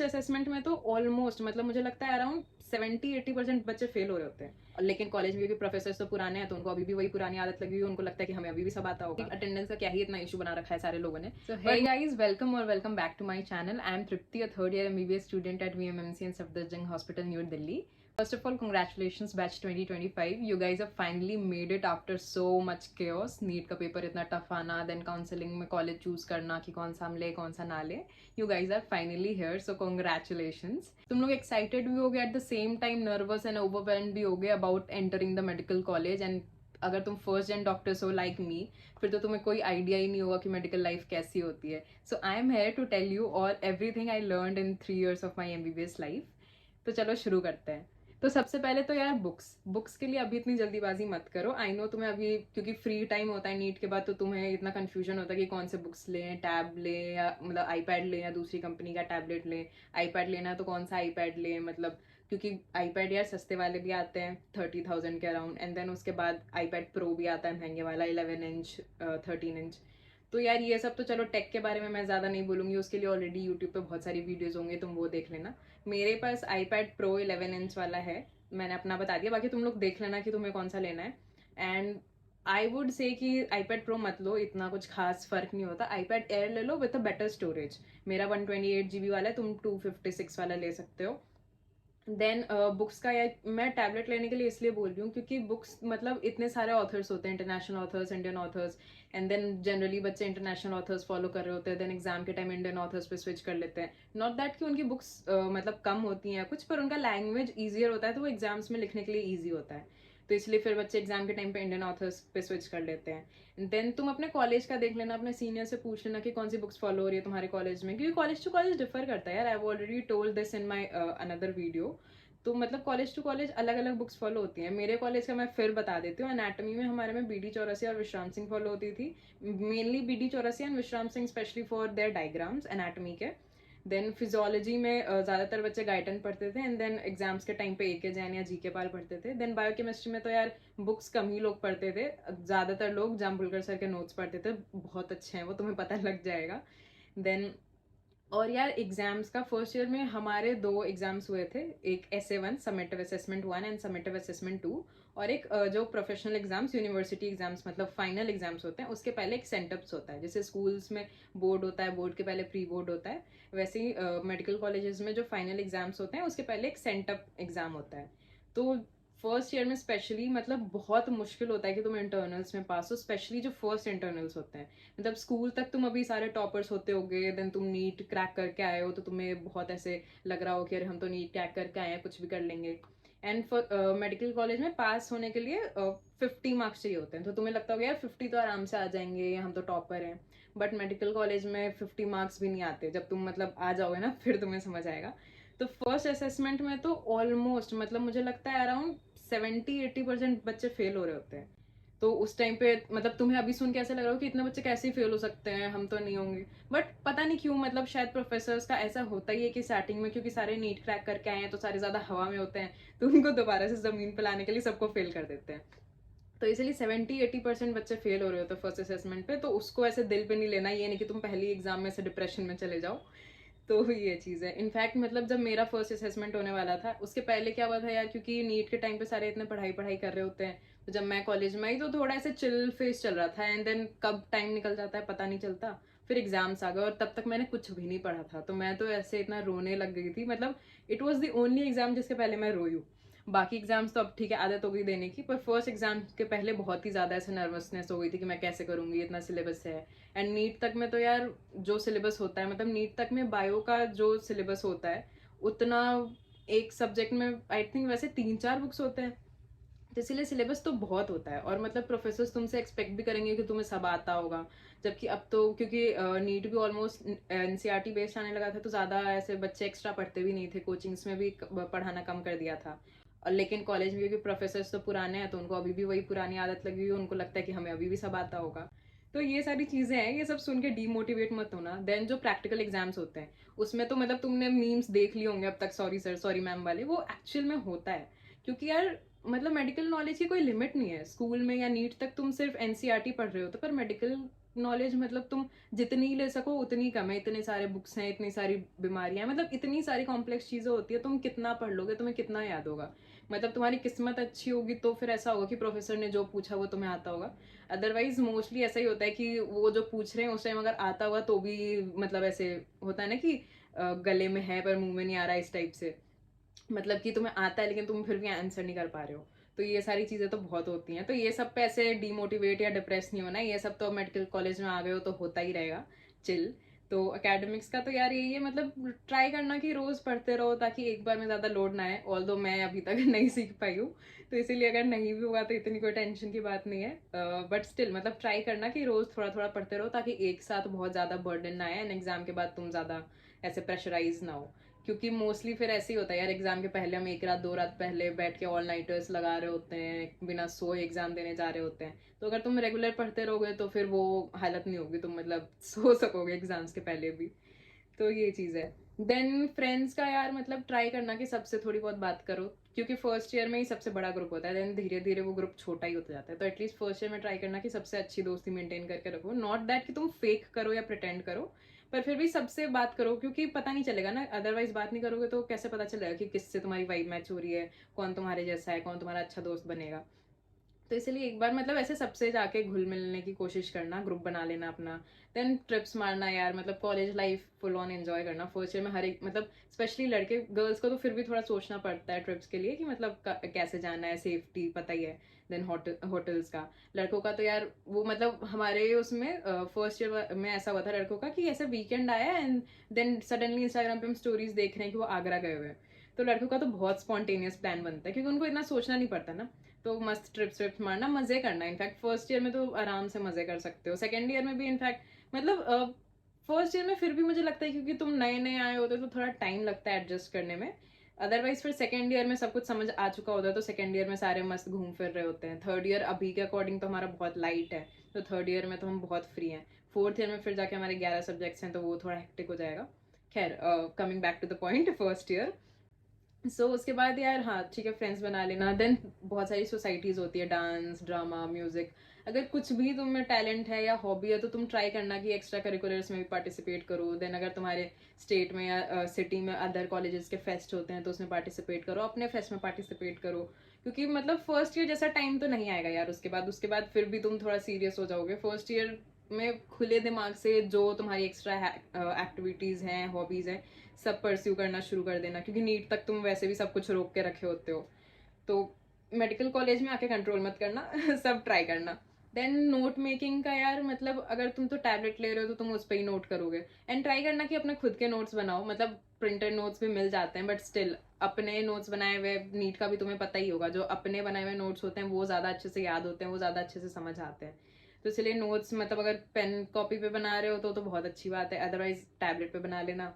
Assessment में तो almost मतलब मुझे लगता है अराउंड 70-80% बच्चे फेल हो रहे होते हैं। और लेकिन कॉलेज में क्योंकि प्रोफेसर तो पुराने हैं तो उनको अभी भी वही पुरानी आदत लगी हुई है, उनको लगता है कि हमें अभी भी सब आता होगा। अटेंडेंस का क्या ही इतना इशू बना रखा है सारे लोगों ने। सो हे गाइस, वेलकम और welcome back to my channel. I am Tripti, a third year MBBS student at VMMC and Safdarjung Hospital, New Delhi. First of all, congratulations batch 2025. You guys have finally made it after so much chaos. NEET का paper इतना tough आना, then counselling में college choose करना कि कौन सा हम ले कौन सा ना ले। You guys are finally here, so congratulations. तुम लोग excited भी हो गए, at the same time nervous and overwhelmed भी हो गए about entering the medical college. And अगर तुम फर्स्ट जेन डॉक्टर्स हो लाइक मी, फिर तो तुम्हें कोई आइडिया ही नहीं होगा कि मेडिकल लाइफ कैसी होती है। So I am here to tell you all everything I learned in 3 years of my MBBS life. तो चलो शुरू करते हैं। तो सबसे पहले तो यार बुक्स के लिए अभी इतनी जल्दीबाजी मत करो। आई नो तुम्हें अभी क्योंकि फ्री टाइम होता है नीट के बाद, तो तुम्हें इतना कंफ्यूजन होता है कि कौन से बुक्स लें, टैब लें या मतलब आईपैड लें या दूसरी कंपनी का टैबलेट लें। आईपैड लेना है तो कौन सा आईपैड लें, मतलब क्योंकि आईपैड यार सस्ते वाले भी आते हैं 30,000 के अराउंड, एंड देन उसके बाद आईपैड प्रो भी आता है महंगे वाला 11 इंच 13 इंच। तो यार ये सब तो चलो टेक के बारे में मैं ज़्यादा नहीं बोलूँगी, उसके लिए ऑलरेडी यूट्यूब पे बहुत सारी वीडियोज़ होंगे, तुम वो देख लेना। मेरे पास आईपैड प्रो 11 इंच वाला है, मैंने अपना बता दिया, बाकी तुम लोग देख लेना कि तुम्हें कौन सा लेना है। एंड आई वुड से कि आईपैड प्रो मत लो, इतना कुछ खास फर्क नहीं होता। आईपैड एयर ले लो विद अ बेटर स्टोरेज। मेरा 128 GB वाला है, तुम 256 वाला ले सकते हो। देन बुक्स का यार मैं टैबलेट लेने के लिए इसलिए बोल रही हूँ क्योंकि बुक्स मतलब इतने सारे ऑथर्स होते हैं, international authors, Indian authors, and then generally बच्चे इंटरनेशनल ऑथर्स फॉलो कर रहे होते हैं, देन एग्जाम के टाइम इंडियन ऑथर्स पे स्विच कर लेते हैं। नॉट दैट कि उनकी बुक्स मतलब कम होती हैं कुछ, पर उनका लैंग्वेज ईजियर होता है तो वो एग्जाम्स में लिखने के लिए ईजी होता है, तो इसलिए फिर बच्चे एग्जाम के टाइम पे इंडियन ऑथर्स पे स्विच कर लेते हैं। देन तुम अपने कॉलेज का देख लेना, अपने सीनियर से पूछ लेना कि कौन सी बुक्स फॉलो हो रही है तुम्हारे कॉलेज में, क्योंकि कॉलेज टू कॉलेज डिफर करता है यार। I already told this in my another video. तो मतलब कॉलेज टू कॉलेज अलग अलग बुक्स फॉलो होती हैं। मेरे कॉलेज का मैं फिर बता देती हूँ। एनाटॉमी में हमारे में BD चौरसिया और विश्राम सिंह फॉलो होती थी, मेनली BD चौरसिया एंड विश्राम Singh specially for their diagrams anatomy के। देन फिजियोलॉजी में ज़्यादातर बच्चे गाइटन पढ़ते थे, एंड देन एग्जाम्स के टाइम पे AK जैन या GK पाल पढ़ते थे। देन बायोकेमिस्ट्री में तो यार बुक्स कम ही लोग पढ़ते थे, ज़्यादातर लोग जाम्बुलकर सर के नोट्स पढ़ते थे, बहुत अच्छे हैं वो, तुम्हें पता लग जाएगा। देन और यार एग्जाम्स का फर्स्ट ईयर में हमारे 2 एग्जाम्स हुए थे, एक SA1 summative assessment 1 and summative assessment 2, और एक जो प्रोफेशनल एग्जाम्स यूनिवर्सिटी एग्जाम्स मतलब फाइनल एग्जाम्स होते हैं, उसके पहले एक सेंटअप्स होता है। जैसे स्कूल्स में बोर्ड होता है, बोर्ड के पहले प्री बोर्ड होता है, वैसे ही मेडिकल कॉलेजेस में जो फाइनल एग्जाम्स होते हैं उसके पहले एक सेंटअप एग्जाम होता है। तो फर्स्ट ईयर में स्पेशली मतलब बहुत मुश्किल होता है कि तुम इंटरनल्स में पास हो, स्पेशली जो फर्स्ट इंटरनल्स होते हैं। मतलब स्कूल तक तुम अभी सारे टॉपर्स होते होगे, देन तुम नीट क्रैक करके आए हो तो तुम्हें बहुत ऐसे लग रहा हो कि अरे हम तो नीट क्रैक करके आए हैं, कुछ भी कर लेंगे। एंड मेडिकल कॉलेज में पास होने के लिए 50 मार्क्स चाहिए होते हैं, तो तुम्हें लगता होगा यार 50 तो आराम से आ जाएंगे, हम तो टॉपर हैं। बट मेडिकल कॉलेज में 50 मार्क्स भी नहीं आते, जब तुम मतलब आ जाओगे ना फिर तुम्हें समझ आएगा। तो फर्स्ट असेसमेंट में तो ऑलमोस्ट मतलब मुझे लगता है अराउंड 70-80% बच्चे फेल हो रहे होते हैं। तो उस टाइम पे मतलब तुम्हें अभी सुन के ऐसा लग रहा हो कि इतने बच्चे कैसे फेल हो सकते हैं, हम तो नहीं होंगे। बट पता नहीं क्यों, मतलब शायद प्रोफेसर्स का ऐसा होता ही है कि स्टार्टिंग में क्योंकि सारे नीट क्रैक करके आए हैं तो सारे ज्यादा हवा में होते हैं, तो उनको दोबारा से जमीन पे लाने के लिए सबको फेल कर देते हैं। तो इसलिए 70-80% बच्चे फेल हो रहे होते हैं फर्स्ट असेसमेंट पे। तो उसको ऐसे दिल पे नहीं लेना, ये नहीं कि तुम पहली एग्जाम में से डिप्रेशन में चले जाओ। तो ये चीज़ है। इनफैक्ट मतलब जब मेरा फर्स्ट असेसमेंट होने वाला था उसके पहले क्या हुआ था यार, क्योंकि नीट के टाइम पे सारे इतने पढ़ाई पढ़ाई कर रहे होते हैं, तो जब मैं कॉलेज में आई तो थोड़ा ऐसे चिल फेस चल रहा था, एंड देन कब टाइम निकल जाता है पता नहीं चलता। फिर एग्जाम्स आ गए और तब तक मैंने कुछ भी नहीं पढ़ा था, तो मैं तो ऐसे इतना रोने लग गई थी। मतलब it was the only exam जिसके पहले मैं रोई हूँ। बाकी एग्जाम्स तो अब ठीक है आदत हो गई देने की, पर फर्स्ट एग्जाम के पहले बहुत ही ज़्यादा ऐसे नर्वसनेस हो गई थी कि मैं कैसे करूँगी, इतना सिलेबस है। एंड नीट तक में तो यार जो सिलेबस होता है, मतलब नीट तक में बायो का जो सिलेबस होता है उतना एक सब्जेक्ट में आई थिंक वैसे 3-4 बुक्स होते हैं, तो इसीलिए सिलेबस तो बहुत होता है। और मतलब प्रोफेसर्स तुमसे एक्सपेक्ट भी करेंगे कि तुम्हें सब आता होगा, जबकि अब तो क्योंकि नीट भी ऑलमोस्ट NCERT बेस्ड आने लगा था, तो ज़्यादा ऐसे बच्चे एक्स्ट्रा पढ़ते भी नहीं थे, कोचिंग्स में भी पढ़ाना कम कर दिया था। और लेकिन कॉलेज में क्योंकि प्रोफेसर्स तो पुराने हैं तो उनको अभी भी वही पुरानी आदत लगी हुई है, उनको लगता है कि हमें अभी भी सब आता होगा। तो ये सारी चीज़ें हैं, ये सब सुन के डीमोटिवेट मत होना। देन जो प्रैक्टिकल एग्जाम्स होते हैं उसमें तो मतलब तुमने मीम्स देख लिए होंगे अब तक, सॉरी सर सॉरी मैम वाले, वो एक्चुअल में होता है। क्योंकि यार मतलब मेडिकल नॉलेज की कोई लिमिट नहीं है। स्कूल में या नीट तक तुम सिर्फ NCERT पढ़ रहे हो, तो पर मेडिकल नॉलेज मतलब तुम जितनी ले सको उतनी कम है। इतने सारे बुक्स हैं, इतनी सारी बीमारियां, मतलब इतनी सारी कॉम्प्लेक्स चीजें होती है, तुम कितना पढ़ लोगे, तुम्हें कितना याद होगा। मतलब तुम्हारी किस्मत अच्छी होगी तो फिर ऐसा होगा कि प्रोफेसर ने जो पूछा वो तुम्हें आता होगा। अदरवाइज मोस्टली ऐसा ही होता है कि वो जो पूछ रहे हैं उस टाइम अगर आता होगा तो भी मतलब ऐसे होता है ना कि गले में है पर मुंह में नहीं आ रहा, इस टाइप से। मतलब कि तुम्हें आता है लेकिन तुम फिर भी आंसर नहीं कर पा रहे हो। तो ये सारी चीजें तो बहुत होती हैं। तो ये सब पे ऐसे डीमोटिवेट या डिप्रेस नहीं होना, ये सब तो मेडिकल कॉलेज में आ गए हो तो होता ही रहेगा, चिल। तो एकेडमिक्स का तो यार यही है, मतलब ट्राई करना कि रोज पढ़ते रहो ताकि एक बार में ज्यादा लोड ना आए। ऑल दो मैं अभी तक नहीं सीख पाई हूँ, तो इसीलिए अगर नहीं भी हुआ तो इतनी कोई टेंशन की बात नहीं है। बट स्टिल मतलब ट्राई करना कि रोज थोड़ा थोड़ा पढ़ते रहो ताकि एक साथ बहुत ज्यादा बर्डन ना आए एंड एग्जाम के बाद तुम ज्यादा ऐसे प्रेशराइज ना हो। क्योंकि मोस्टली फिर ऐसे ही होता है यार, एग्जाम के पहले हम एक रात दो रात पहले बैठ के ऑल नाइटर्स लगा रहे होते हैं, बिना सोए एग्जाम देने जा रहे होते हैं। तो अगर तुम रेगुलर पढ़ते रहोगे तो फिर वो हालत नहीं होगी, तुम मतलब सो सकोगे एग्जाम्स के पहले भी। तो ये चीज़ है। देन फ्रेंड्स का यार मतलब ट्राई करना कि सबसे थोड़ी बहुत बात करो, क्योंकि फर्स्ट ईयर में ही सबसे बड़ा ग्रुप होता है, देन धीरे धीरे वो ग्रुप छोटा ही होता जाता है। तो एटलीस्ट फर्स्ट ईयर में ट्राई करना कि सबसे अच्छी दोस्ती मेंटेन करके रखो। नॉट दैट कि तुम फेक करो या प्रिटेंड करो, पर फिर भी सबसे बात करो, क्योंकि पता नहीं चलेगा ना, अदरवाइज बात नहीं करोगे तो कैसे पता चलेगा कि किससे तुम्हारी वाइब मैच हो रही है, कौन तुम्हारे जैसा है, कौन तुम्हारा अच्छा दोस्त बनेगा। तो इसलिए एक बार मतलब ऐसे सबसे जाके घुल मिलने की कोशिश करना, ग्रुप बना लेना अपना। देन ट्रिप्स मारना यार, मतलब college life full on enjoy करना। फर्स्ट ईयर में हर एक मतलब स्पेशली लड़के, गर्ल्स को तो फिर भी थोड़ा सोचना पड़ता है ट्रिप्स के लिए कि मतलब कैसे जाना है, सेफ्टी पता ही है। देन होटल्स का, लड़कों का तो यार वो मतलब हमारे उसमें फर्स्ट ईयर में ऐसा हुआ था लड़कों का कि ऐसे वीकेंड आया एंड देन सडनली इंस्टाग्राम पे हम स्टोरीज देख रहे हैं कि वो आगरा गए हुए हैं। तो लड़कों का तो बहुत स्पॉन्टेनियस प्लान बनता है क्योंकि उनको इतना सोचना नहीं पड़ता ना। तो मस्त ट्रिप्स ट्रिप्स मारना, मजे करना। इनफैक्ट फर्स्ट ईयर में तो आराम से मजे कर सकते हो, सेकेंड ईयर में भी इनफैक्ट मतलब फर्स्ट ईयर में फिर भी मुझे लगता है क्योंकि तुम नए नए आए होते हो तो थोड़ा टाइम लगता है एडजस्ट करने में। अदरवाइज फिर सेकेंड ईयर में सब कुछ समझ आ चुका होता है तो सेकेंड ईयर में सारे मस्त घूम फिर रहे होते हैं। थर्ड ईयर अभी के अकॉर्डिंग तो हमारा बहुत लाइट है, तो थर्ड ईयर में तो हम बहुत फ्री हैं। फोर्थ ईयर में फिर जाके हमारे 11 सब्जेक्ट्स हैं तो वो थोड़ा हेक्टिक हो जाएगा। खैर coming back to the point, first year. उसके बाद यार हाँ ठीक है, फ्रेंड्स बना लेना। देन बहुत सारी सोसाइटीज होती है, डांस ड्रामा म्यूजिक। अगर कुछ भी तुम में टैलेंट है या हॉबी है तो तुम ट्राई करना कि एक्स्ट्रा करिकुलर्स में भी पार्टिसिपेट करो। देन अगर तुम्हारे स्टेट में या सिटी में अदर कॉलेजेस के फेस्ट होते हैं तो उसमें पार्टिसिपेट करो, अपने फेस्ट में पार्टिसिपेट करो। क्योंकि मतलब फर्स्ट ईयर जैसा टाइम तो नहीं आएगा यार, उसके बाद फिर भी तुम थोड़ा सीरियस हो जाओगे। फर्स्ट ईयर में खुले दिमाग से जो तुम्हारी एक्स्ट्रा एक्टिविटीज हैं, हॉबीज हैं, सब परस्यू करना शुरू कर देना, क्योंकि नीट तक तुम वैसे भी सब कुछ रोक के रखे होते हो। तो मेडिकल कॉलेज में आके कंट्रोल मत करना सब ट्राई करना। देन नोट मेकिंग का यार मतलब अगर तुम तो टैबलेट ले रहे हो तो तुम उस पर ही नोट करोगे। एंड ट्राई करना कि अपने खुद के नोट्स बनाओ, मतलब प्रिंटेड नोट्स भी मिल जाते हैं बट स्टिल अपने नोट्स बनाए हुए, नीट का भी तुम्हें पता ही होगा, जो अपने बनाए हुए नोट्स होते हैं वो ज़्यादा अच्छे से याद होते हैं, वो ज़्यादा अच्छे से समझ आते हैं। तो इसलिए नोट्स मतलब अगर पेन कॉपी पे बना रहे हो तो बहुत अच्छी बात है, अदरवाइज टैबलेट पे बना लेना।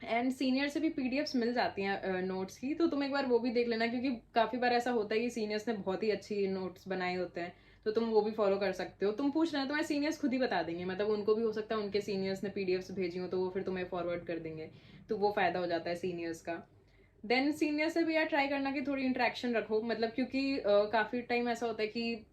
एंड सीनियर से भी पीडीएफ्स मिल जाती हैं नोट्स की, तो तुम एक बार वो भी देख लेना, क्योंकि काफ़ी बार ऐसा होता है कि सीनियर्स ने बहुत ही अच्छी नोट्स बनाए होते हैं। तो तुम वो भी फॉलो कर सकते हो, तुम पूछ लेना, तुम्हारे सीनियर्स खुद ही बता देंगे। मतलब उनको भी हो सकता है उनके सीनियर्स ने पीडीएफ्स भेजी हो तो वो फिर तुम्हें फॉरवर्ड कर देंगे, तो वो फायदा हो जाता है सीनियर्स का। देन सीनियर से भी यार ट्राई करना कि थोड़ी इंटरेक्शन रखो, मतलब क्योंकि काफ़ी टाइम ऐसा होता है कि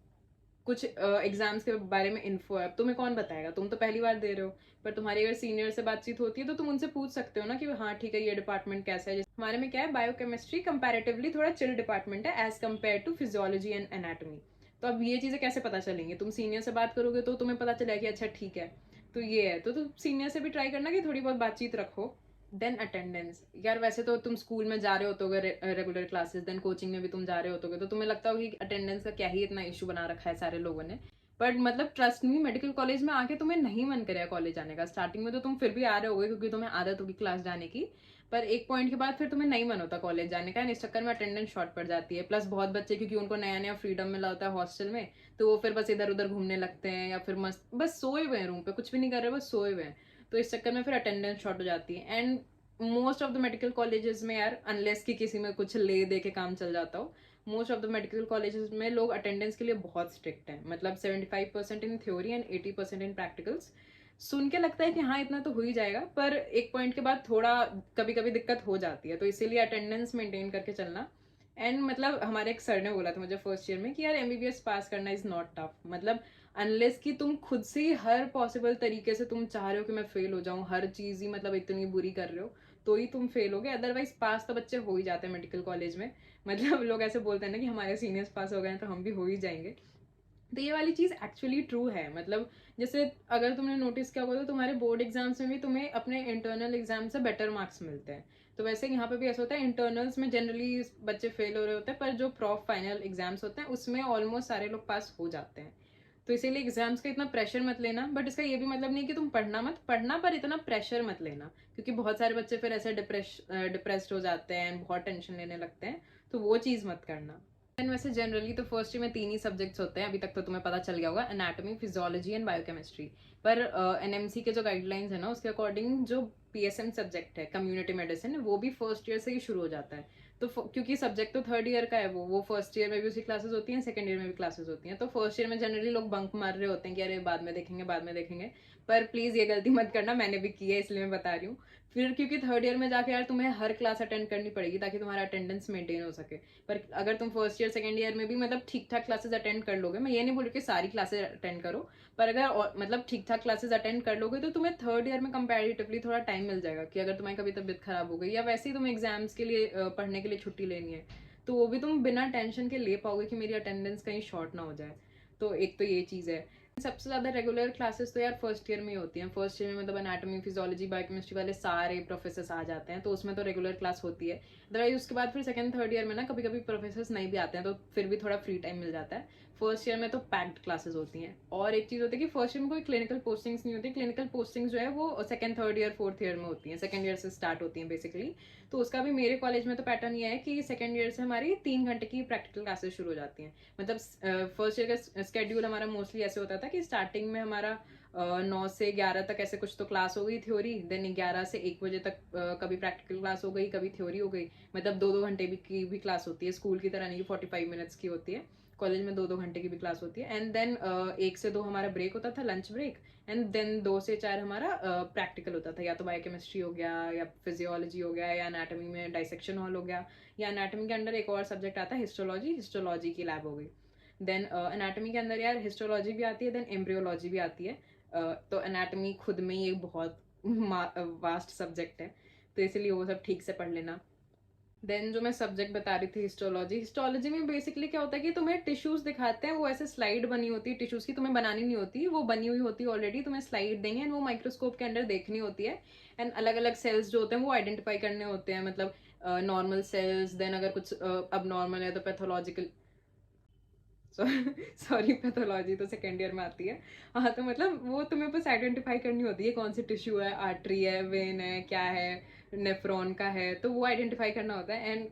कुछ एग्जाम्स के बारे में इन्फो है, अब तुम्हें कौन बताएगा, तुम तो पहली बार दे रहे हो। पर तुम्हारी अगर सीनियर से बातचीत होती है तो तुम उनसे पूछ सकते हो ना कि हाँ ठीक है ये डिपार्टमेंट कैसा है। जैसे हमारे में क्या है, बायोकेमिस्ट्री कंपैरेटिवली थोड़ा चिल डिपार्टमेंट है as compare to physiology and anatomy. तो अब ये चीज़ें कैसे पता चलेंगी, तुम सीनियर से बात करोगे तो तुम्हें पता चलेगा कि अच्छा ठीक है। तो ये है, तो तुम सीनियर से भी ट्राई करना कि थोड़ी बहुत बातचीत रखो। देन अटेंडेंस यार, वैसे तो तुम स्कूल में जा रहे होते रेगुलर क्लासेस, देन कोचिंग में भी तुम जा रहे होते तो तुम्हें लगता होगा कि अटेंडेंस का क्या ही इतना इशू बना रखा है सारे लोगों ने। बट मतलब ट्रस्ट मी, मेडिकल कॉलेज में आके तुम्हें नहीं मन करेगा कॉलेज जाने का। स्टार्टिंग में तो तुम फिर भी आ रहे होगे क्योंकि तुम्हें आदत होगी क्लास जाने की, पर एक पॉइंट के बाद फिर तुम्हें नहीं मन होता कॉलेज जाने का, इस चक्कर में अटेंडेंस शॉर्ट पड़ जाती है। प्लस बहुत बच्चे क्योंकि उनको नया नया फ्रीडम मिला होता है हॉस्टल में, तो वो फिर बस इधर उधर घूमने लगते हैं या फिर मस्त बस सोए हुए हैं रूम पे, कुछ भी नहीं कर रहे, बस सोए हुए हैं। तो इस चक्कर में फिर अटेंडेंस शॉर्ट हो जाती है। And most of the medical colleges में यार, अनलेस कि किसी में कुछ ले दे के काम चल जाता हो, most of the medical colleges में लोग अटेंडेंस के लिए बहुत स्ट्रिक्ट हैं। मतलब 75% in theory and 80% in practicals. सुन के लगता है कि हाँ इतना तो हो ही जाएगा, पर एक पॉइंट के बाद थोड़ा कभी कभी दिक्कत हो जाती है, तो इसीलिए अटेंडेंस मेंटेन करके चलना। एंड मतलब हमारे एक सर ने बोला था मुझे फर्स्ट ईयर में कि यार एमबीबीएस पास करना इज नॉट टफ। मतलब अनलेस कि तुम खुद से ही हर पॉसिबल तरीके से तुम चाह रहे हो कि मैं फेल हो जाऊं, हर चीज़ ही मतलब इतनी बुरी कर रहे हो, तो ही तुम फेल होगे। अदरवाइज पास तो बच्चे हो ही जाते हैं मेडिकल कॉलेज में। मतलब लोग ऐसे बोलते हैं ना कि हमारे सीनियर्स पास हो गए हैं तो हम भी हो ही जाएंगे। तो ये वाली चीज़ एक्चुअली ट्रू है। मतलब जैसे अगर तुमने नोटिस किया होगा तो तुम्हारे बोर्ड एग्जाम्स में भी तुम्हें अपने इंटरनल एग्जाम से बेटर मार्क्स मिलते हैं। तो वैसे यहाँ पे भी ऐसा होता है, इंटरनल्स में जनरली बच्चे फेल हो रहे होते हैं, पर जो प्रॉफ फाइनल एग्जाम्स होते हैं उसमें ऑलमोस्ट सारे लोग पास हो जाते हैं। तो इसीलिए एग्जाम्स का इतना प्रेशर मत लेना। बट इसका ये भी मतलब नहीं कि तुम पढ़ना मत, पढ़ना पर इतना प्रेशर मत लेना, क्योंकि बहुत सारे बच्चे फिर ऐसे डिप्रेस्ड हो जाते हैं, बहुत टेंशन लेने लगते हैं, तो वो चीज़ मत करना। एंड वैसे जनरली तो फर्स्ट ईयर में 3 ही सब्जेक्ट्स होते हैं, अभी तक तो तुम्हें पता चल गया होगा, एनाटॉमी, फिजियोलॉजी एंड बायोकेमिस्ट्री। पर एनएमसी के जो गाइडलाइंस है ना, उसके अकॉर्डिंग जो पीएसएम सब्जेक्ट है, कम्युनिटी मेडिसिन, वो भी फर्स्ट ईयर से ही शुरू हो जाता है। तो क्योंकि सब्जेक्ट तो थर्ड ईयर का है, वो फर्स्ट ईयर में भी उसकी क्लासेस होती हैं, सेकंड ईयर में भी क्लासेस होती हैं। तो फर्स्ट ईयर में जनरली लोग बंक मार रहे होते हैं कि अरे बाद में देखेंगे, बाद में देखेंगे। पर प्लीज़ ये गलती मत करना, मैंने भी की है इसलिए मैं बता रही हूँ। फिर क्योंकि थर्ड ईयर में जाके यार तुम्हें हर क्लास अटेंड करनी पड़ेगी ताकि तुम्हारा अटेंडेंस मेंटेन हो सके। पर अगर तुम फर्स्ट ईयर सेकंड ईयर में भी मतलब ठीक ठाक क्लासेस अटेंड कर लोगे, मैं ये नहीं बोल रही कि सारी क्लासेस अटेंड करो, पर अगर मतलब ठीक ठाक क्लासेस अटेंड कर लोगे तो तुम्हें थर्ड ईयर में कंपैरेटिवली थोड़ा टाइम मिल जाएगा कि अगर तुम्हारी कभी तबीयत खराब हो गई या वैसे ही तुम्हें एग्जाम्स के लिए पढ़ने के लिए छुट्टी लेनी है, तो वो भी तुम बिना टेंशन के ले पाओगे कि मेरी अटेंडेंस कहीं शॉर्ट ना हो जाए। तो एक तो ये चीज़ है। सबसे ज़्यादा रेगुलर क्लासेस तो यार फर्स्ट ईयर में ही होती हैं। फर्स्ट ईयर में मतलब एनाटॉमी, फिजियोलॉजी, बायोकेमिस्ट्री वाले सारे प्रोफेसर्स आ जाते हैं, तो उसमें तो रेगुलर क्लास होती है। अदरवाइज उसके बाद फिर सेकंड थर्ड ईयर में ना कभी कभी प्रोफेसर्स नहीं भी आते हैं, तो फिर भी थोड़ा फ्री टाइम मिल जाता है। फर्स्ट ईयर में तो पैक्ड क्लासेस होती हैं। और एक चीज़ होती है कि फर्स्ट ईयर में कोई क्लिनिकल पोस्टिंग्स नहीं होती। क्लिनिकल पोस्टिंग्स जो है वो second third year fourth year में होती हैं, सेकंड ईयर से स्टार्ट होती हैं बेसिकली। तो उसका भी मेरे कॉलेज में तो पैटर्न ये है कि सेकंड ईयर से हमारी 3 घंटे की प्रैक्टिकल क्लासेस शुरू हो जाती हैं। मतलब फर्स्ट ईयर का स्केड्यूल हमारा मोस्टली ऐसे होता था कि स्टार्टिंग में हमारा 9 से 11 तक ऐसे कुछ तो क्लास हो गई थ्योरी, देन 11 से 1 बजे तक कभी प्रैक्टिकल क्लास हो गई, कभी थ्योरी हो गई। मतलब 2-2 घंटे की भी क्लास होती है, स्कूल की तरह नहीं 45 मिनट्स की होती है। कॉलेज में 2-2 घंटे की भी क्लास होती है। एंड देन 1 से 2 हमारा ब्रेक होता था, लंच ब्रेक। एंड देन 2 से 4 हमारा प्रैक्टिकल होता था, या तो बायोकेमिस्ट्री हो गया, या फिजियोलॉजी हो गया, या एनाटॉमी में डाइसेक्शन हॉल हो गया, या एनाटॉमी के अंडर एक और सब्जेक्ट आता है हिस्टोलॉजी, हिस्टोलॉजी की लैब हो गई। देन एनाटॉमी के अंदर यार हिस्टोलॉजी भी आती है, देन एम्ब्रियोलॉजी भी आती है। तो एनाटॉमी खुद में ही एक बहुत वास्ट सब्जेक्ट है, तो इसीलिए वो सब ठीक से पढ़ लेना। देन जो मैं सब्जेक्ट बता रही थी हिस्टोलॉजी, हिस्टोलॉजी में बेसिकली क्या होता है कि तुम्हें टिश्यूज दिखाते हैं, वो ऐसे स्लाइड बनी होती है टिश्यूज की, तुम्हें बनानी नहीं होती, वो बनी हुई होती है ऑलरेडी, तुम्हें स्लाइड देंगे एंड वो माइक्रोस्कोप के अंदर देखनी होती है। एंड अलग अलग सेल्स जो होते हैं वो आइडेंटिफाई करने होते हैं, मतलब नॉर्मल सेल्स, देन अगर कुछ अब नॉर्मल है तो पैथोलॉजिकल, सॉरी पैथोलॉजी तो सेकेंड ईयर में आती है। हाँ, तो मतलब वो तुम्हें बस आइडेंटिफाई करनी होती है कौन सी टिश्यू है, आर्टरी है, वेन है, क्या है, नेफ्रॉन का है, तो वो आइडेंटिफाई करना होता है। एंड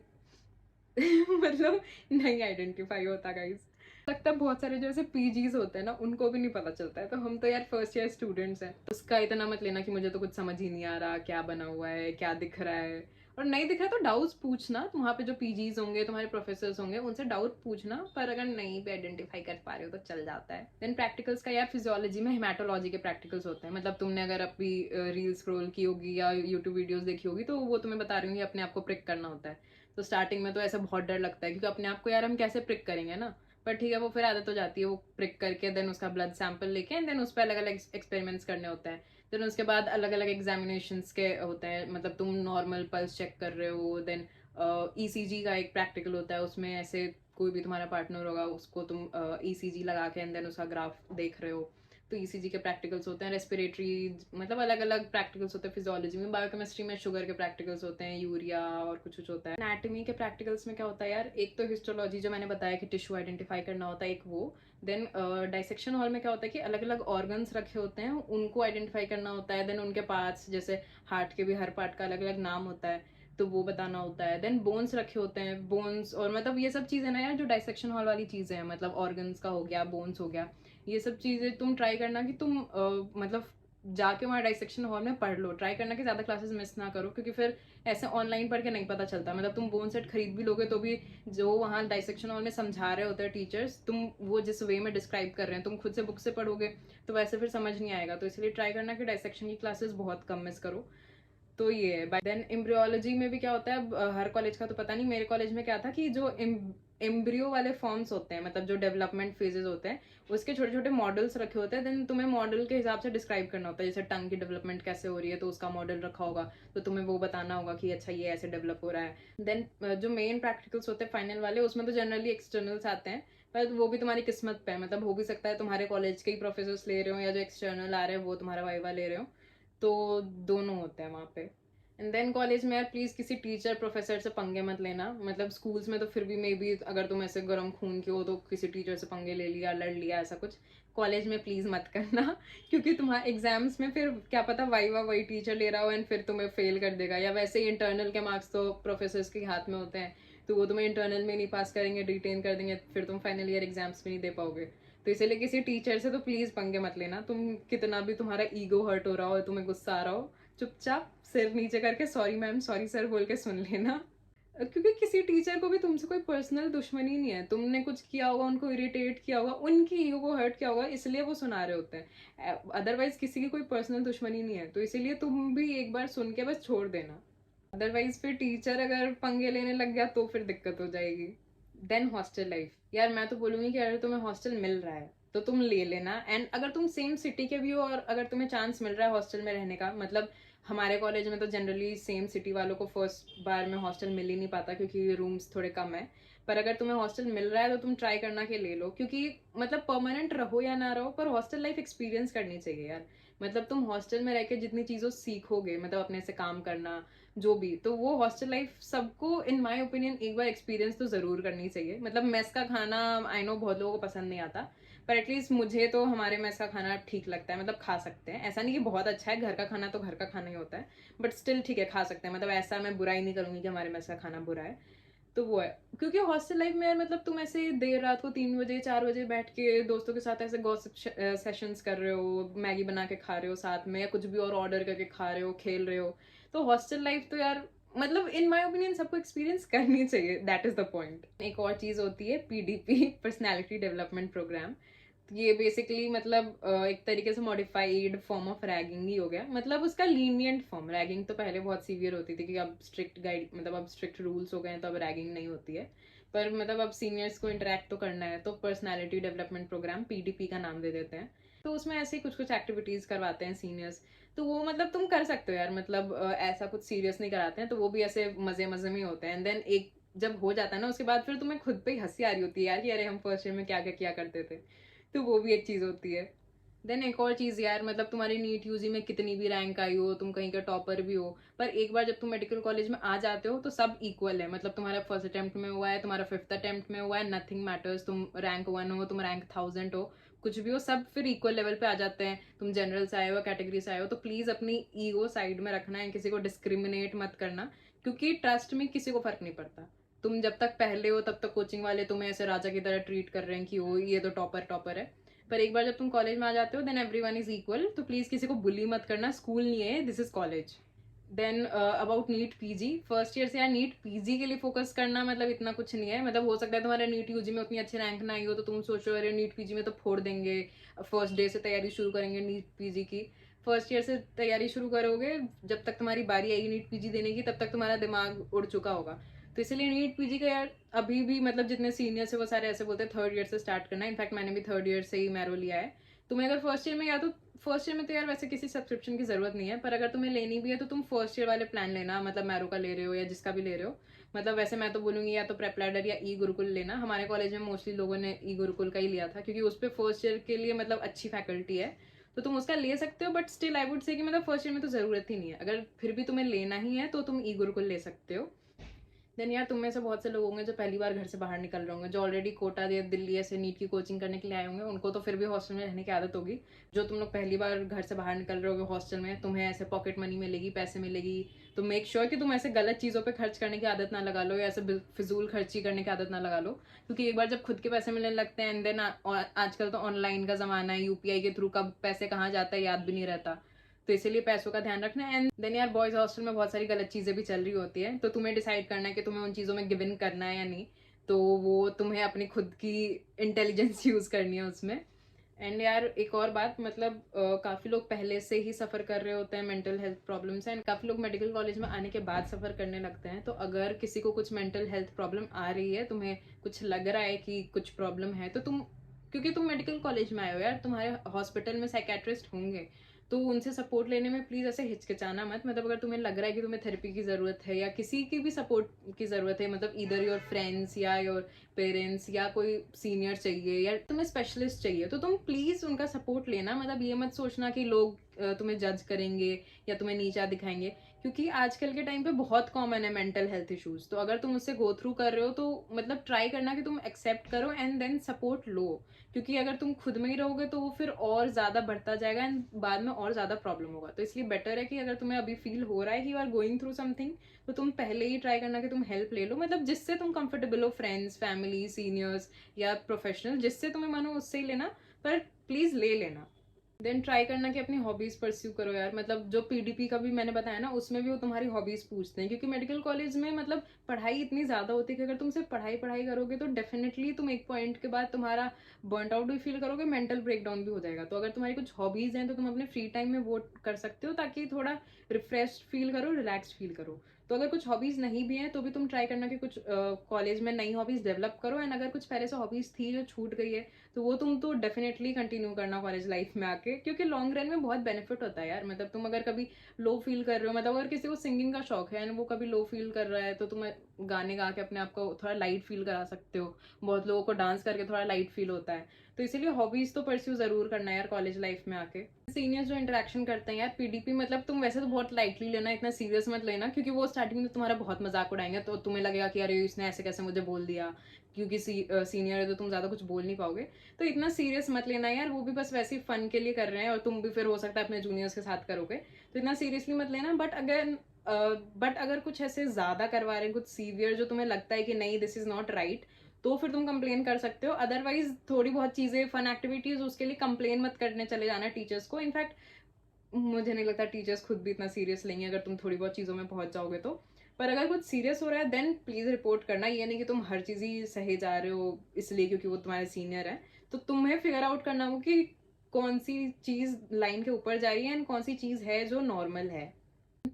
मतलब नहीं आइडेंटिफाई होता गाइस। लगता है बहुत सारे जो ऐसे पीजीज होते हैं ना, उनको भी नहीं पता चलता है। तो हम तो यार फर्स्ट ईयर स्टूडेंट्स हैं, उसका इतना मत लेना कि मुझे तो कुछ समझ ही नहीं आ रहा, क्या बना हुआ है, क्या दिख रहा है। और नहीं दिख रहा तो डाउट्स पूछना, वहाँ पे जो पीजीज होंगे, तुम्हारे प्रोफेसर्स होंगे, उनसे डाउट पूछना। पर अगर नहीं भी आइडेंटिफाई कर पा रहे हो तो चल जाता है। देन प्रैक्टिकल्स का यार फिजियोलॉजी में हेमाटोलॉजी के प्रैक्टिकल्स होते हैं। मतलब तुमने अगर अपनी रील स्क्रॉल की होगी या यूट्यूब वीडियोज देखी होगी, तो वो तुम्हें बता रही हूँ अपने आप को प्रिक करना होता है। तो स्टार्टिंग में तो ऐसा बहुत डर लगता है, क्योंकि अपने आप को यार हम कैसे प्रिक करेंगे ना। पर ठीक है, वो फिर आदत हो जाती है, वो प्रिक करके देन उसका ब्लड सैंपल लेके एंड देन उस पर अलग अलग एक्सपेरिमेंट्स करने होते हैं। देन उसके बाद अलग अलग एग्जामिनेशंस के होते हैं, मतलब तुम नॉर्मल पल्स चेक कर रहे हो, देन ईसीजी का एक प्रैक्टिकल होता है, उसमें ऐसे कोई भी तुम्हारा पार्टनर होगा उसको तुम ईसीजी लगा के एंड देन उसका ग्राफ देख रहे हो। तो ईसीजी के प्रैक्टिकल्स होते हैं, रेस्पिरेटरी, मतलब अलग अलग प्रैक्टिकल्स होते हैं फिजियोलॉजी में। बायोकेमिस्ट्री में शुगर के प्रैक्टिकल्स होते हैं, यूरिया और कुछ कुछ होता है। एनाटॉमी के प्रैक्टिकल्स में क्या होता है यार, एक तो हिस्टोलॉजी जो मैंने बताया कि टिश्यू आइडेंटिफाई करना होता है, एक वो। देन डाइसेक्शन हॉल में क्या होता है कि अलग अलग ऑर्गन्स रखे होते हैं, उनको आइडेंटिफाई करना होता है। देन उनके पार्ट्स, जैसे हार्ट के भी हर पार्ट का अलग अलग नाम होता है, तो वो बताना होता है। देन बोन्स रखे होते हैं, बोन्स, और मतलब ये सब चीज़ें ना यार जो डाइसेक्शन हॉल वाली चीज़ें हैं, मतलब ऑर्गन्स का हो गया, बोन्स हो गया, ये सब चीज़ें तुम ट्राई करना कि तुम मतलब जाके वहाँ डाइसेक्शन हॉल में पढ़ लो। ट्राई करना कि ज़्यादा क्लासेस मिस ना करो, क्योंकि फिर ऐसे ऑनलाइन पढ़ के नहीं पता चलता। मतलब तुम बोन सेट खरीद भी लोगे तो भी जो वहाँ डाइसेक्शन हॉल में समझा रहे होते हैं टीचर्स, तुम वो जिस वे में डिस्क्राइब कर रहे हैं, तुम खुद से बुक से पढ़ोगे तो वैसे फिर समझ नहीं आएगा। तो इसलिए ट्राई करना कि डाइसेक्शन की क्लासेस बहुत कम मिस करो। तो ये है। देन एम्ब्रियोलॉजी में भी क्या होता है, अब हर कॉलेज का तो पता नहीं, मेरे कॉलेज में क्या था कि जो एम्ब्रियो वाले फॉर्म्स होते हैं, मतलब जो डेवलपमेंट फेजेस होते हैं, उसके छोटे छोटे मॉडल्स रखे होते हैं। देन तुम्हें मॉडल के हिसाब से डिस्क्राइब करना होता है, जैसे टंग की डेवलपमेंट कैसे हो रही है तो उसका मॉडल रखा होगा, तो तुम्हें वो बताना होगा कि अच्छा ये ऐसे डेवलप हो रहा है। देन जो मेन प्रैक्टिकल्स होते हैं फाइनल वाले, उसमें तो जनरली एक्सटर्नल्स आते हैं, पर वो भी तुम्हारी किस्मत पे है। मतलब हो भी सकता है तुम्हारे कॉलेज के ही प्रोफेसर्स ले रहे हो, या जो एक्सटर्नल आ रहे हैं वो तुम्हारा वाइवा ले रहे हो, तो दोनों होते हैं वहाँ पे। एंड देन कॉलेज में यार प्लीज किसी टीचर प्रोफेसर से पंगे मत लेना। मतलब स्कूल्स में तो फिर भी मे बी अगर तुम ऐसे गर्म खून के हो तो किसी टीचर से पंगे ले लिया, लड़ लिया, ऐसा कुछ। कॉलेज में प्लीज मत करना क्योंकि तुम्हारे एग्जाम्स में फिर क्या पता वाइवा वही टीचर ले रहा हो एंड फिर तुम्हें फेल कर देगा, या वैसे ही इंटरनल के मार्क्स तो प्रोफेसर्स के हाथ में होते हैं, तो वो तुम्हें इंटरनल में नहीं पास करेंगे, डिटेन कर देंगे, फिर तुम फाइनल ईयर एग्जाम्स भी नहीं दे पाओगे। तो इसीलिए किसी टीचर से तो प्लीज पंगे मत लेना। तुम कितना भी तुम्हारा ईगो हर्ट हो रहा हो, तुम्हें गुस्सा आ रहा हो, चुपचाप सिर नीचे करके सॉरी मैम, सॉरी सर बोल के सुन लेना। क्योंकि किसी टीचर को भी तुमसे कोई पर्सनल दुश्मनी नहीं है, तुमने कुछ किया होगा, उनको इरिटेट किया होगा, उनकी ईगो को हर्ट किया होगा, इसलिए वो सुना रहे होते हैं। अदरवाइज किसी की कोई पर्सनल दुश्मनी नहीं है, तो इसीलिए तुम भी एक बार सुन के बस छोड़ देना। अदरवाइज फिर टीचर अगर पंगे लेने लग गया तो फिर दिक्कत हो जाएगी। देन हॉस्टल लाइफ, यार मैं तो बोलूंगी कि अगर तुम्हें हॉस्टल मिल रहा है तो तुम ले लेना। एंड अगर तुम सेम सिटी के भी हो और अगर तुम्हें चांस मिल रहा है हॉस्टल में रहने का, मतलब हमारे कॉलेज में तो जनरली सेम सिटी वालों को फर्स्ट बार में हॉस्टल मिल ही नहीं पाता क्योंकि रूम्स थोड़े कम है। पर अगर तुम्हें हॉस्टल मिल रहा है तो तुम ट्राई करना कि ले लो, क्योंकि मतलब परमानेंट रहो या ना रहो पर हॉस्टल लाइफ एक्सपीरियंस करनी चाहिए यार। मतलब तुम हॉस्टल में रह के जितनी चीज़ों सीखोगे, मतलब अपने से काम करना जो भी, तो वो हॉस्टल लाइफ सबको इन माय ओपिनियन एक बार एक्सपीरियंस तो ज़रूर करनी चाहिए। मतलब मेस का खाना आई नो बहुत लोगों को पसंद नहीं आता, पर एटलीस्ट मुझे तो हमारे मेस का खाना ठीक लगता है। मतलब खा सकते हैं, ऐसा नहीं कि बहुत अच्छा है, घर का खाना तो घर का खाना ही होता है, बट स्टिल ठीक है, खा सकते हैं। मतलब ऐसा मैं बुराई नहीं करूंगी कि हमारे मेस का खाना बुरा है। तो वो है, क्योंकि हॉस्टल लाइफ में यार मतलब तुम ऐसे देर रात को 3 बजे 4 बजे बैठ के दोस्तों के साथ ऐसे गॉसिप सेशंस कर रहे हो, मैगी बना के खा रहे हो साथ में, या कुछ भी और ऑर्डर करके खा रहे हो, खेल रहे हो। तो हॉस्टल लाइफ तो यार मतलब इन माय ओपिनियन सबको एक्सपीरियंस करनी चाहिए, दैट इज द पॉइंट। एक और चीज होती है पीडीपी, पर्सनैलिटी डेवलपमेंट प्रोग्राम। ये बेसिकली मतलब एक तरीके से मॉडिफाइड फॉर्म ऑफ रैगिंग ही हो गया। मतलब उसका लीनियंट फॉर्म, रैगिंग तो पहले बहुत सीवियर होती थी कि अब स्ट्रिक्ट गाइड, मतलब अब स्ट्रिक्ट रूल्स हो गए हैं तो अब रैगिंग नहीं होती है। पर मतलब अब सीनियर्स को इंटरेक्ट तो करना है, तो पर्सनैलिटी डेवलपमेंट प्रोग्राम पीडीपी का नाम दे देते हैं। तो उसमें ऐसे कुछ कुछ एक्टिविटीज करवाते हैं सीनियर्स, तो वो मतलब तुम कर सकते हो यार। मतलब ऐसा कुछ सीरियस नहीं कराते हैं, तो वो भी ऐसे मजे मजे में होते हैं। एंड देन एक जब हो जाता है ना उसके बाद फिर तुम्हें खुद पे ही हंसी आ रही होती है यार कि अरे हम फर्स्ट ईयर में क्या क्या किया करते थे। तो वो भी एक चीज होती है। देन एक और चीज यार, मतलब तुम्हारी नीट यूजी में कितनी भी रैंक आई हो, तुम कहीं का टॉपर भी हो, पर एक बार जब तुम मेडिकल कॉलेज में आ जाते हो तो सब इक्वल है। मतलब तुम्हारा फर्स्ट अटेम्प्ट में हुआ है, तुम्हारा फिफ्थ अटेम्प्ट में हुआ है, नथिंग मैटर्स। तुम रैंक 1 हो, तुम रैंक 1000 हो, कुछ भी हो, सब फिर इक्वल लेवल पे आ जाते हैं। तुम जनरल से आए हो, कैटेगरी से आए हो, तो प्लीज अपनी ईगो साइड में रखना है, किसी को डिस्क्रिमिनेट मत करना, क्योंकि ट्रस्ट में किसी को फर्क नहीं पड़ता। तुम जब तक पहले हो तब तक कोचिंग वाले तुम्हें ऐसे राजा की तरह ट्रीट कर रहे हैं कि ओ ये तो टॉपर टॉपर है। पर एक बार जब तुम कॉलेज में आ जाते हो देन एवरीवन इज इक्वल, तो प्लीज किसी को बुली मत करना। स्कूल नहीं है, this is college. Then about NEET PG, first year से यार नीट पीजी के लिए फोकस करना मतलब इतना कुछ नहीं है। मतलब हो सकता है तुम्हारा नीट यूजी में उतनी अच्छी रैंक ना आई हो तो तुम सोचो अरे नीट पीजी में तो फोड़ देंगे, फर्स्ट डे से तैयारी शुरू करेंगे नीट पीजी की। फर्स्ट ईयर से तैयारी शुरू करोगे, जब तक तुम्हारी बारी आएगी नीट पीजी देने की तब तक तुम्हारा दिमाग उड़ चुका होगा। तो इसलिए नीट पीजी का यार अभी भी मतलब जितने सीनियर्स है वो सारे ऐसे बोलते हैं थर्ड ईयर से स्टार्ट करना है। इनफैक्ट मैंने भी थर्ड ईयर से ही मैरो लिया है। तुम्हें अगर फर्स्ट ईयर में, या तो फर्स्ट ईयर में तो यार वैसे किसी सब्सक्रिप्शन की जरूरत नहीं है, पर अगर तुम्हें लेनी भी है तो तुम फर्स्ट ईयर वाले प्लान लेना, मतलब मैरो का ले रहे हो या जिसका भी ले रहे हो। मतलब वैसे मैं तो बोलूंगी या तो प्रेप लैडर या ई गुरुकुल लेना। हमारे कॉलेज में मोस्टली लोगों ने ई गुरुकुल का ही लिया था क्योंकि उस पर फर्स्ट ईयर के लिए मतलब अच्छी फैकल्टी है, तो तुम उसका ले सकते हो। But still I would say कि मतलब फर्स्ट ईयर में तो जरूरत ही नहीं है, अगर फिर भी तुम्हें लेना ही है तो तुम ई गुरुकुल ले सकते हो। देन यार तुम में से बहुत से लोग होंगे जो पहली बार घर से बाहर निकल रहे होंगे, जो ऑलरेडी कोटा या दिल्ली ऐसे नीट की कोचिंग करने के लिए आए होंगे, उनको तो फिर भी हॉस्टल में रहने की आदत होगी। जो तुम लोग पहली बार घर से बाहर निकल रहे होगे हॉस्टल में, तुम्हें ऐसे पॉकेट मनी मिलेगी, पैसे मिलेगी, तो मेक श्योर कि तुम ऐसे गलत चीज़ों पे खर्च करने की आदत ना लगा लो, या ऐसे फिजूल खर्ची करने की आदत ना लगा लो। क्योंकि एक बार जब खुद के पैसे मिलने लगते हैं, एंड देन आजकल तो ऑनलाइन का जमाना है, यूपीआई के थ्रू कब पैसे कहाँ जाता है याद भी नहीं रहता। तो इसीलिए पैसों का ध्यान रखना है। एंड देन यार बॉयज हॉस्टल में बहुत सारी गलत चीज़ें भी चल रही होती है, तो तुम्हें डिसाइड करना है कि तुम्हें उन चीज़ों में गिव इन करना है या नहीं। तो वो तुम्हें अपनी खुद की इंटेलिजेंस यूज़ करनी है उसमें। एंड यार एक और बात, मतलब काफ़ी लोग पहले से ही सफ़र कर रहे होते हैं मेंटल हेल्थ प्रॉब्लम से, एंड काफ़ी लोग मेडिकल कॉलेज में आने के बाद सफ़र करने लगते हैं। तो अगर किसी को कुछ मेंटल हेल्थ प्रॉब्लम आ रही है, तुम्हें कुछ लग रहा है कि कुछ प्रॉब्लम है, तो तुम, क्योंकि तुम मेडिकल कॉलेज में आए हो यार, तुम्हारे हॉस्पिटल में साइकेट्रिस्ट होंगे, तो उनसे सपोर्ट लेने में प्लीज़ ऐसे हिचकिचाना मत। मतलब अगर तुम्हें लग रहा है कि तुम्हें थेरेपी की ज़रूरत है या किसी की भी सपोर्ट की ज़रूरत है, मतलब ईदर योर फ्रेंड्स या योर पेरेंट्स या कोई सीनियर चाहिए या तुम्हें स्पेशलिस्ट चाहिए, तो तुम प्लीज़ उनका सपोर्ट लेना। मतलब ये मत सोचना कि लोग तुम्हें जज करेंगे या तुम्हें नीचा दिखाएंगे, क्योंकि आजकल के टाइम पे बहुत कॉमन है मेंटल हेल्थ इश्यूज। तो अगर तुम उससे गो थ्रू कर रहे हो तो मतलब ट्राई करना कि तुम एक्सेप्ट करो एंड देन सपोर्ट लो, क्योंकि अगर तुम खुद में ही रहोगे तो वो फिर और ज़्यादा बढ़ता जाएगा एंड बाद में और ज़्यादा प्रॉब्लम होगा। तो इसलिए बेटर है कि अगर तुम्हें अभी फील हो रहा है कि you are going through something, तो तुम पहले ही ट्राई करना कि तुम हेल्प ले लो, मतलब जिससे तुम कंफर्टेबल हो, फ्रेंड्स, फैमिली, सीनियर्स या प्रोफेशनल, जिससे तुम्हें मन हो उससे ही लेना, पर प्लीज़ ले लेना। देन ट्राई करना कि अपनी हॉबीज परस्यू करो यार। मतलब जो पीडीपी का भी मैंने बताया ना, उसमें भी वो तुम्हारी हॉबीज पूछते हैं, क्योंकि मेडिकल कॉलेज में मतलब पढ़ाई इतनी ज़्यादा होती है कि अगर तुम सिर्फ पढ़ाई पढ़ाई करोगे तो डेफिनेटली तुम एक पॉइंट के बाद तुम्हारा बर्न आउट भी फील करोगे, मेंटल ब्रेकडाउन भी हो जाएगा। तो अगर तुम्हारी कुछ हॉबीज हैं तो तुम अपने फ्री टाइम में वो कर सकते हो, ताकि थोड़ा रिफ्रेश फील करो, रिलैक्स फील करो। तो अगर कुछ हॉबीज नहीं भी हैं तो भी तुम ट्राई करना कि कुछ कॉलेज में नई हॉबीज डेवलप करो, एंड अगर कुछ पहले से हॉबीज थी जो छूट गई है तो वो तुम तो डेफिनेटली कंटिन्यू करना कॉलेज लाइफ में आके, क्योंकि लॉन्ग रन में बहुत बेनिफिट होता है यार। मतलब तुम अगर कभी लो फील कर रहे हो, मतलब अगर किसी को सिंगिंग का शौक है एंड वो कभी लो फील कर रहा है, तो तुम गाने गा के अपने आप को थोड़ा लाइट फील करा सकते हो। बहुत लोगों को डांस करके थोड़ा लाइट फील होता है। तो इसीलिए हॉबीज तो परस्यू जरूर करना है यार कॉलेज लाइफ में आके। सीनियर्स जो इंटरेक्शन करते हैं यार पीडीपी, मतलब तुम वैसे तो बहुत लाइटली लेना, इतना सीरियस मत लेना, क्योंकि वो स्टार्टिंग में तुम्हारा बहुत मजाक उड़ाएंगे, तो तुम्हें लगेगा कि अरे इसने ऐसे कैसे मुझे बोल दिया, क्योंकि सीनियर है तो तुम ज्यादा कुछ बोल नहीं पाओगे। तो इतना सीरियस मत लेना यार, वो भी बस वैसे ही फन के लिए कर रहे हैं और तुम भी फिर हो सकता है अपने जूनियर्स के साथ करोगे, तो इतना सीरियसली मत लेना। बट अगर कुछ ऐसे ज्यादा करवा रहे हैं, कुछ सीवियर, जो तुम्हें लगता है कि नहीं दिस इज नॉट राइट, तो फिर तुम कंप्लेन कर सकते हो। अदरवाइज थोड़ी बहुत चीजें, फन एक्टिविटीज, उसके लिए कंप्लेन मत करने चले जाना टीचर्स को। इनफैक्ट मुझे नहीं लगता टीचर्स खुद भी इतना सीरियस लेंगे अगर तुम थोड़ी बहुत चीज़ों में पहुंच जाओगे तो। पर अगर कुछ सीरियस हो रहा है देन प्लीज़ रिपोर्ट करना। ये नहीं कि तुम हर चीज़ ही सहे जा रहे हो इसलिए क्योंकि वो तुम्हारे सीनियर है। तो तुम्हें फिगर आउट करना हो कि कौन सी चीज़ लाइन के ऊपर जा रही है एंड कौन सी चीज़ है जो नॉर्मल है।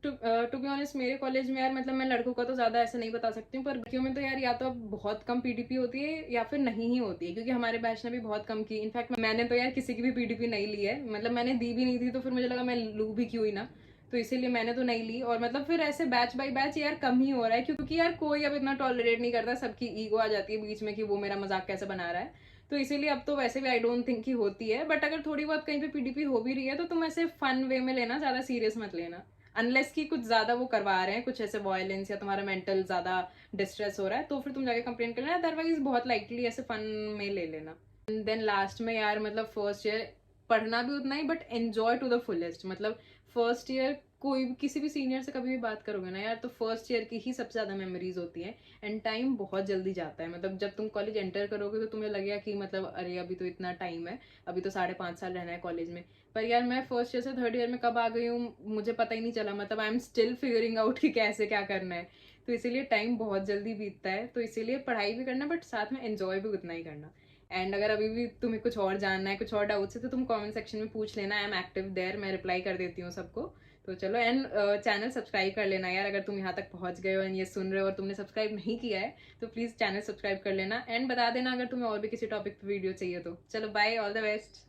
टू बी ऑनेस्ट मेरे कॉलेज में यार, मतलब मैं लड़कों का तो ज़्यादा ऐसे नहीं बता सकती हूँ, पर लड़कियों में तो यार या तो अब बहुत कम पीडीपी होती है या फिर नहीं ही होती है, क्योंकि हमारे बैच ने भी बहुत कम की। इनफैक्ट मैंने तो यार किसी की भी पीडीपी नहीं ली है, मतलब मैंने दी भी नहीं थी, तो फिर मुझे लगा मैं लूँ भी क्यों ही ना, तो इसीलिए मैंने तो नहीं ली। और मतलब फिर ऐसे बैच बाई बैच यार कम ही हो रहा है, क्योंकि यार कोई अब इतना टॉलरेट नहीं करता, सबकी ईगो आ जाती है बीच में कि वो मेरा मजाक कैसे बना रहा है। तो इसीलिए अब तो वैसे भी आई डोंट थिंक कि होती है। बट अगर थोड़ी बहुत कहीं पे पीडीपी हो भी रही है तो तुम ऐसे फन वे में लेना, ज्यादा सीरियस मत लेना, अनलेस कि कुछ ज्यादा वो करवा रहे हैं, कुछ ऐसे वायलेंस या तुम्हारा मेंटल ज्यादा डिस्ट्रेस हो रहा है, तो फिर तुम जाके कंप्लेन कर लेना। अदरवाइज बहुत लाइटली ऐसे फन में ले लेना। देन लास्ट में यार, मतलब फर्स्ट ईयर पढ़ना भी उतना ही, but enjoy to the fullest. मतलब फर्स्ट ईयर कोई भी किसी भी सीनियर से कभी भी बात करोगे ना यार, तो फर्स्ट ईयर की ही सबसे ज्यादा मेमोरीज होती हैं, एंड टाइम बहुत जल्दी जाता है। मतलब जब तुम कॉलेज एंटर करोगे तो तुम्हें लगेगा कि मतलब अरे अभी तो इतना टाइम है, अभी तो 5.5 साल रहना है कॉलेज में। पर यार मैं फर्स्ट ईयर से थर्ड ईयर में कब आ गई हूँ मुझे पता ही नहीं चला। मतलब I am still figuring out कि कैसे क्या करना है। तो इसीलिए टाइम बहुत जल्दी बीतता है। तो इसीलिए पढ़ाई भी करना, बट साथ में एंजॉय भी उतना ही करना। एंड अगर अभी भी तुम्हें कुछ और जानना है, कुछ और डाउट्स है, तो तुम कमेंट सेक्शन में पूछ लेना। आई एम एक्टिव देयर, मैं रिप्लाई कर देती हूँ सबको। तो चलो, एंड चैनल सब्सक्राइब कर लेना यार, अगर तुम यहाँ तक पहुँच गए हो एंड ये सुन रहे हो और तुमने सब्सक्राइब नहीं किया है तो प्लीज़ चैनल सब्सक्राइब कर लेना, एंड बता देना अगर तुम्हें और भी किसी टॉपिक पर वीडियो चाहिए तो। चलो बाय, ऑल द बेस्ट।